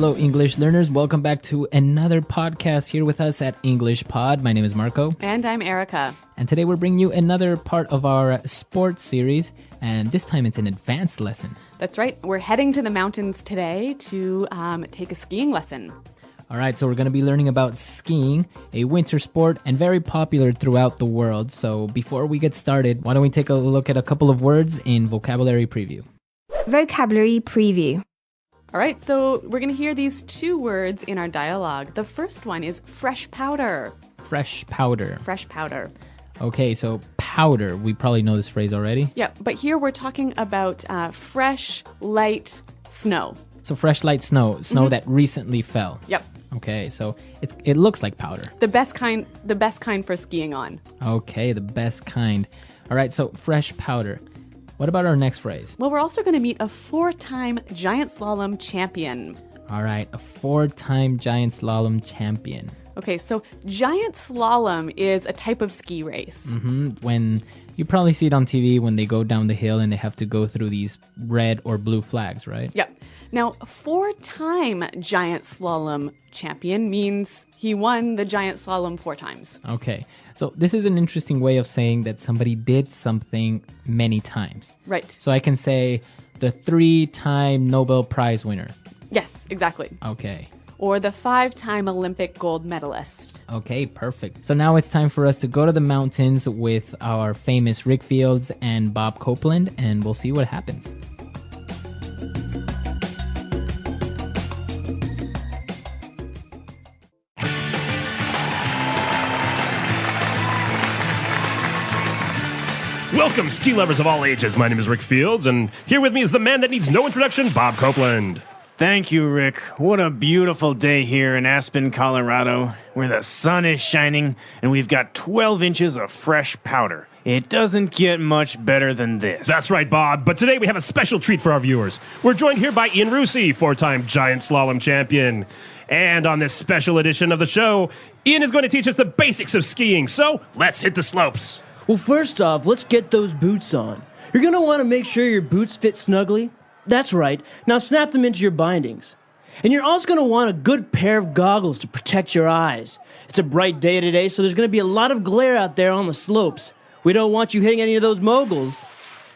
Hello, English learners. Welcome back to another podcast here with us at EnglishPod. My name is Marco. And I'm Erica. And today we're bringing you another part of our sports series. And this time it's an advanced lesson. That's right. We're heading to the mountains today to take a skiing lesson. All right, so we're going to be learning about skiing, a winter sport and very popular throughout the world. So before we get started, why don't we take a look at a couple of words in vocabulary preview. Vocabulary preview. All right, so we're going to hear these two words in our dialogue. The first one is fresh powder. Fresh powder. Fresh powder. Okay, so powder. We probably know this phrase already. Yeah, but here we're talking about fresh, light snow. So fresh, light snow that recently fell. Yep. Okay, so it looks like powder. The best kind for skiing on. Okay, the best kind. All right, so fresh powder. What about our next phrase? Well, we're also going to meet a 4-time giant slalom champion. All right, a 4-time giant slalom champion. Okay, so giant slalom is a type of ski race. When you probably see it on TV when they go down the hill and they have to go through these red or blue flags, right? Yep. Now, 4-time giant slalom champion means he won the giant slalom 4 times. Okay, so this is an interesting way of saying that somebody did something many times. Right. So I can say the 3-time Nobel Prize winner. Yes, exactly. Okay. Or the 5-time Olympic gold medalist. Okay, perfect. So now it's time for us to go to the mountains with our famous Rick Fields and Bob Copeland, and we'll see what happens. Welcome, ski lovers of all ages. My name is Rick Fields, and here with me is the man that needs no introduction, Bob Copeland. Thank you, Rick. What a beautiful day here in Aspen, Colorado, where the sun is shining and we've got 12 inches of fresh powder. It doesn't get much better than this. That's right, Bob, but today we have a special treat for our viewers. We're joined here by Ian Roussy, 4-time giant slalom champion. And on this special edition of the show, Ian is going to teach us the basics of skiing, so let's hit the slopes. Well, first off, let's get those boots on. You're going to want to make sure your boots fit snugly. That's right. Now snap them into your bindings. And you're also going to want a good pair of goggles to protect your eyes. It's a bright day today, so there's going to be a lot of glare out there on the slopes. We don't want you hitting any of those moguls.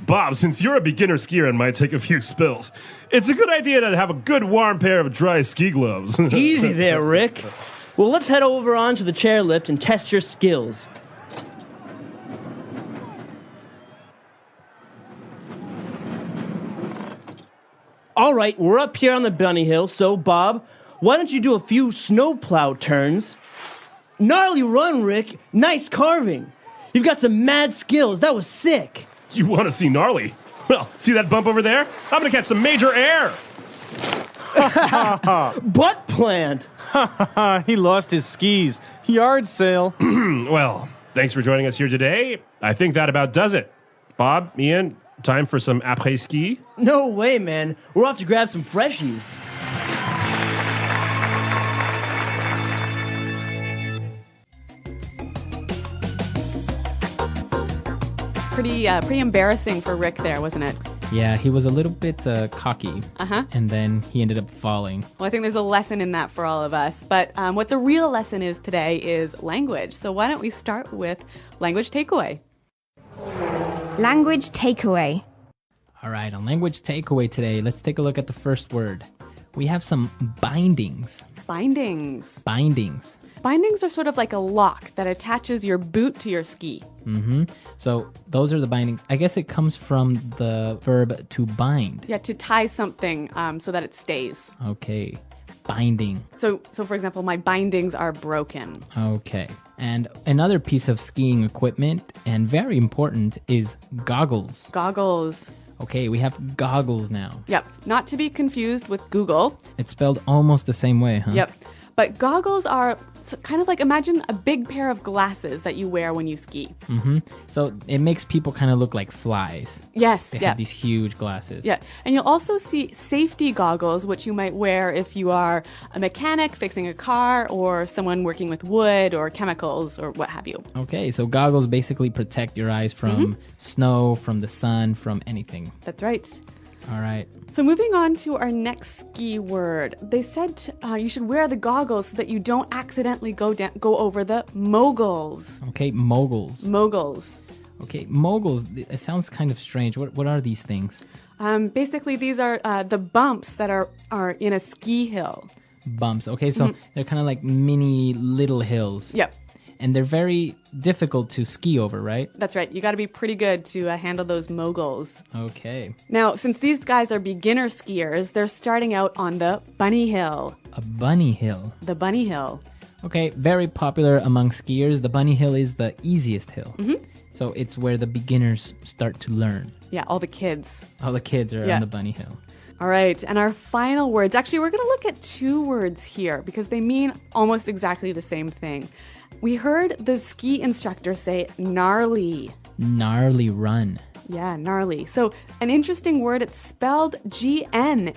Bob, since you're a beginner skier and might take a few spills, it's a good idea to have a good warm pair of dry ski gloves. Easy there, Rick. Well, let's head over onto the chairlift and test your skills. All right, we're up here on the bunny hill, so Bob, why don't you do a few snowplow turns? Gnarly run, Rick. Nice carving. You've got some mad skills. That was sick. You want to see gnarly? Well, see that bump over there? I'm going to catch some major air. Butt plant. He lost his skis. Yard sale. Well, thanks for joining us here today. I think that about does it. Bob, Ian, time for some après-ski? No way, man. We're off to grab some freshies. Pretty embarrassing for Rick there, wasn't it? Yeah, he was a little bit cocky. Uh-huh. And then he ended up falling. Well, I think there's a lesson in that for all of us. But what the real lesson is today is language. So why don't we start with language takeaway? Language takeaway. All right, on language takeaway today, let's take a look at the first word. We have some bindings. Bindings. Bindings. Bindings are sort of like a lock that attaches your boot to your ski. So those are the bindings. I guess it comes from the verb to bind. Yeah, to tie something so that it stays. Okay, binding. So for example, my bindings are broken. Okay, and another piece of skiing equipment, and very important, is goggles. Goggles. Okay, we have goggles now. Yep, not to be confused with Google. It's spelled almost the same way, huh? Yep, but goggles are kind of like, imagine a big pair of glasses that you wear when you ski. So it makes people kind of look like flies. Yes, They yeah. have these huge glasses. Yeah, and you'll also see safety goggles, which you might wear if you are a mechanic fixing a car or someone working with wood or chemicals or what have you. Okay, so goggles basically protect your eyes from snow, from the sun, from anything. That's right. All right. So moving on to our next ski word. They said you should wear the goggles so that you don't accidentally go over the moguls. Okay, moguls. Moguls. Okay, moguls. It sounds kind of strange. What are these things? Basically, these are the bumps that are in a ski hill. Bumps. Okay, so they're kind of like mini little hills. Yep. And they're very difficult to ski over, right? That's right. You got to be pretty good to handle those moguls. Okay. Now, since these guys are beginner skiers, they're starting out on the bunny hill. A bunny hill. The bunny hill. Okay, very popular among skiers. The bunny hill is the easiest hill. So it's where the beginners start to learn. Yeah, all the kids. All the kids are on the bunny hill. All right, and our final words. Actually, we're going to look at two words here because they mean almost exactly the same thing. We heard the ski instructor say gnarly. Gnarly run. Yeah, gnarly. So an interesting word, it's spelled Gnarley.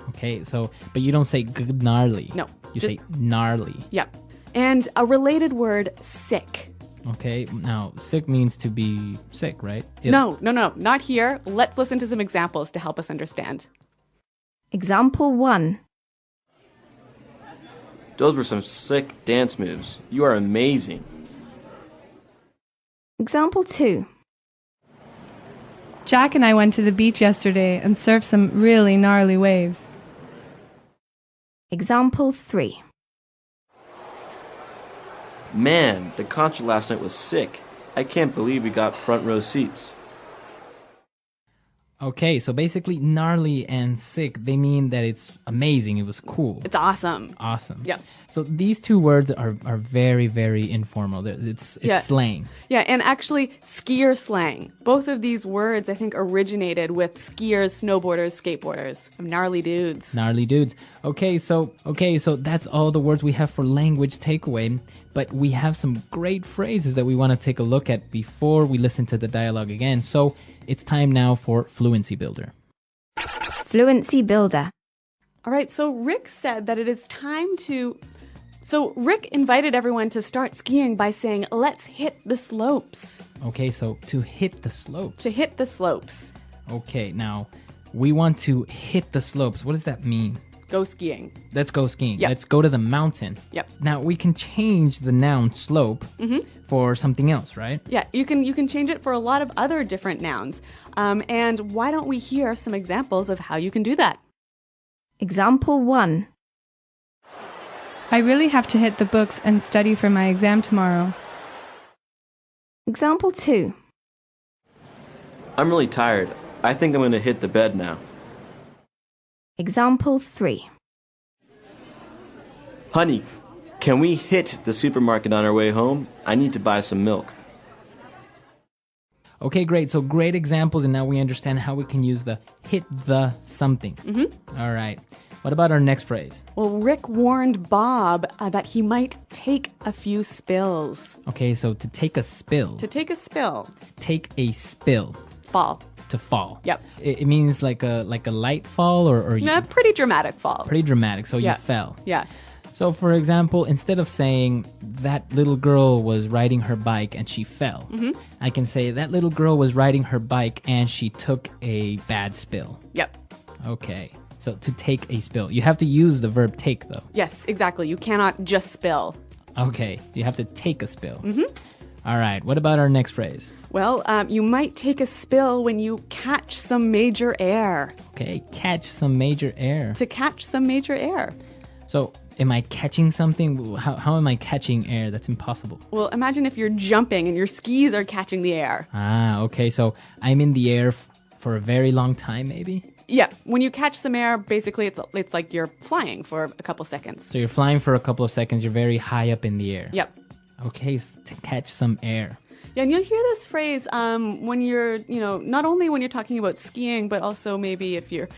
Okay, so, but you don't say gnarly. No. You say gnarly. Yep. And a related word, sick. Okay, now sick means to be sick, right? Ill. No, not here. Let's listen to some examples to help us understand. Example 1. Those were some sick dance moves. You are amazing. Example 2. Jack and I went to the beach yesterday and surfed some really gnarly waves. Example 3. Man, the concert last night was sick. I can't believe we got front row seats. Okay, so basically gnarly and sick, they mean that it's amazing, it was cool. It's awesome. Awesome. Yeah. So these two words are very, very informal. It's slang. Yeah, and actually skier slang. Both of these words, I think, originated with skiers, snowboarders, skateboarders. Gnarly dudes. Gnarly dudes. Okay, so that's all the words we have for language takeaway. But we have some great phrases that we want to take a look at before we listen to the dialogue again. So it's time now for Fluency Builder. Fluency Builder. All right, so Rick said that it is time to... So Rick invited everyone to start skiing by saying, let's hit the slopes. Okay, so to hit the slopes. To hit the slopes. Okay, now we want to hit the slopes. What does that mean? Go skiing. Let's go skiing. Yep. Let's go to the mountain. Yep. Now we can change the noun slope for something else, right? Yeah, you can change it for a lot of other different nouns. And why don't we hear some examples of how you can do that? Example 1. I really have to hit the books and study for my exam tomorrow. Example 2. I'm really tired. I think I'm going to hit the bed now. Example 3. Honey, can we hit the supermarket on our way home? I need to buy some milk. Okay, great. So great examples, and now we understand how we can use the hit the something. All right. What about our next phrase? Well, Rick warned Bob that he might take a few spills. Okay, so to take a spill. To take a spill. Take a spill. Fall. To fall. Yep. It means like a light fall or you, A pretty dramatic fall. pretty dramatic. So you fell. Yeah. So for example, instead of saying that little girl was riding her bike and she fell, I can say that little girl was riding her bike and she took a bad spill. Yep. Okay. So to take a spill. You have to use the verb take though. Yes, exactly. You cannot just spill. Okay. You have to take a spill. All right. What about our next phrase? Well, you might take a spill when you catch some major air. Okay. Catch some major air. To catch some major air. So am I catching something? How am I catching air? That's impossible. Well, imagine if you're jumping and your skis are catching the air. Ah, okay. So I'm in the air for a very long time, maybe? Yeah, when you catch some air, basically it's like you're flying for a couple seconds. So you're flying for a couple of seconds. You're very high up in the air. Yep. Okay, to catch some air. Yeah, and you'll hear this phrase when you're, not only when you're talking about skiing, but also maybe if you're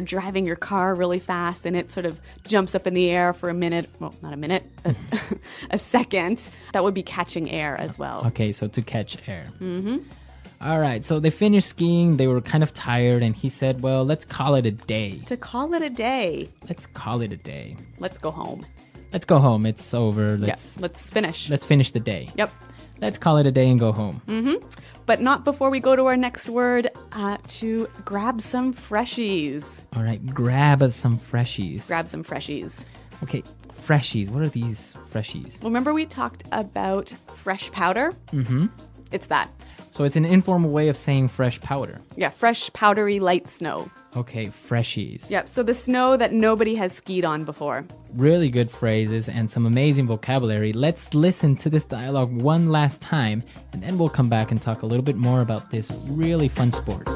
driving your car really fast and it sort of jumps up in the air for a minute. Well, not a minute, a second. That would be catching air as well. Okay, so to catch air. All right, so they finished skiing. They were kind of tired, and he said, well, let's call it a day. To call it a day. Let's call it a day. Let's go home. Let's go home. It's over. Let's finish. Let's finish the day. Yep. let's call it a day and go home. But not before we go to our next word, to grab some freshies. All right, grab some freshies. Grab some freshies. Okay, freshies. What are these freshies? Well, remember we talked about fresh powder? Mm-hmm. It's that. So it's an informal way of saying fresh powder. Yeah, fresh, powdery, light snow. Okay, freshies. Yep, so the snow that nobody has skied on before. Really good phrases and some amazing vocabulary. Let's listen to this dialogue one last time, and then we'll come back and talk a little bit more about this really fun sport.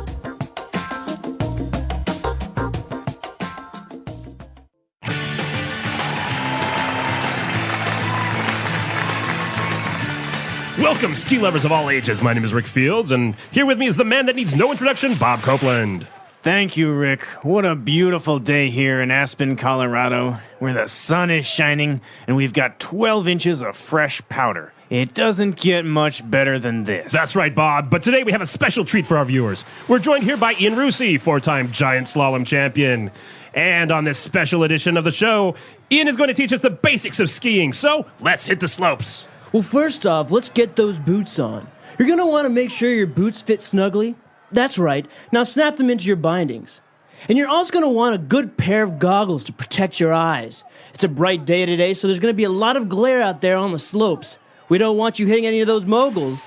Welcome, ski lovers of all ages. My name is Rick Fields, and here with me is the man that needs no introduction, Bob Copeland. Thank you, Rick. What a beautiful day here in Aspen, Colorado, where the sun is shining and we've got 12 inches of fresh powder. It doesn't get much better than this. That's right, Bob, but today we have a special treat for our viewers. We're joined here by Ian Roussy, four-time giant slalom champion. And on this special edition of the show, Ian is going to teach us the basics of skiing, so let's hit the slopes. Well, first off, let's get those boots on. You're going to want to make sure your boots fit snugly. That's right. Now snap them into your bindings. And you're also going to want a good pair of goggles to protect your eyes. It's a bright day today, so there's going to be a lot of glare out there on the slopes. We don't want you hitting any of those moguls.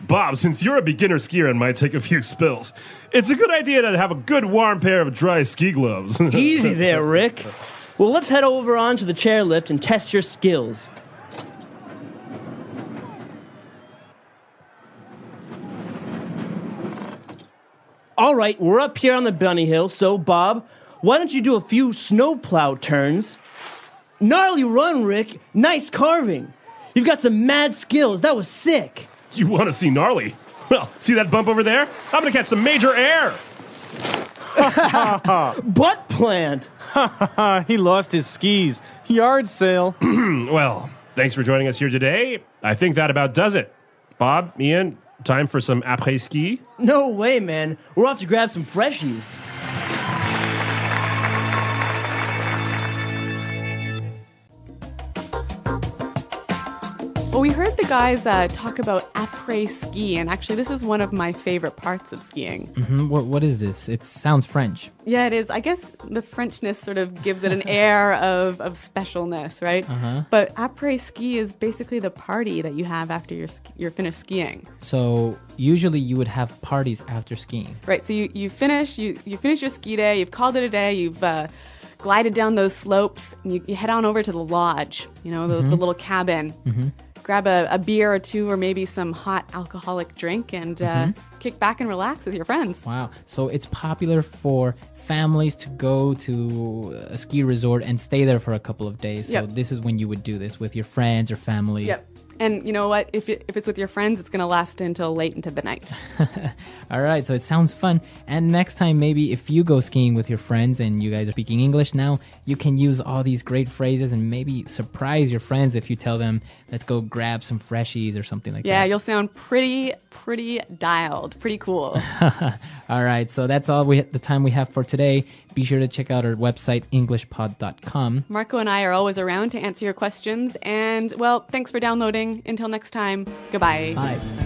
Bob, since you're a beginner skier and might take a few spills, it's a good idea to have a good warm pair of dry ski gloves. Easy there, Rick. Well, let's head over onto the chairlift and test your skills. All right, we're up here on the bunny hill, so Bob, why don't you do a few snowplow turns? Gnarly run, Rick. Nice carving. You've got some mad skills. That was sick. You want to see gnarly? Well, see that bump over there? I'm going to catch some major air. Butt plant. He lost his skis. Yard sale. Well, thanks for joining us here today. I think that about does it. Bob, Ian, time for some après-ski? No way, man. We're off to grab some freshies. Well, we heard the guys talk about après-ski, and actually this is one of my favorite parts of skiing. Mm-hmm. What is this? It sounds French. Yeah, it is. I guess the Frenchness sort of gives it an air of specialness, right? Uh-huh. But après-ski is basically the party that you have after you're finished skiing. So usually you would have parties after skiing. Right, so you finish your ski day, you've called it a day, you've glided down those slopes, and you head on over to the lodge, the little cabin. Mm-hmm. Grab a beer or two or maybe some hot alcoholic drink and kick back and relax with your friends. Wow. So it's popular for families to go to a ski resort and stay there for a couple of days. So This is when you would do this with your friends or family. Yep. And you know what? If it's with your friends, it's going to last until late into the night. All right, so it sounds fun. And next time, maybe if you go skiing with your friends and you guys are speaking English now, you can use all these great phrases and maybe surprise your friends if you tell them, let's go grab some freshies or something like that. Yeah, you'll sound pretty dialed, pretty cool. All right, so that's all the time we have for today. Be sure to check out our website, EnglishPod.com. Marco and I are always around to answer your questions. And, well, thanks for downloading. Until next time, goodbye. Bye.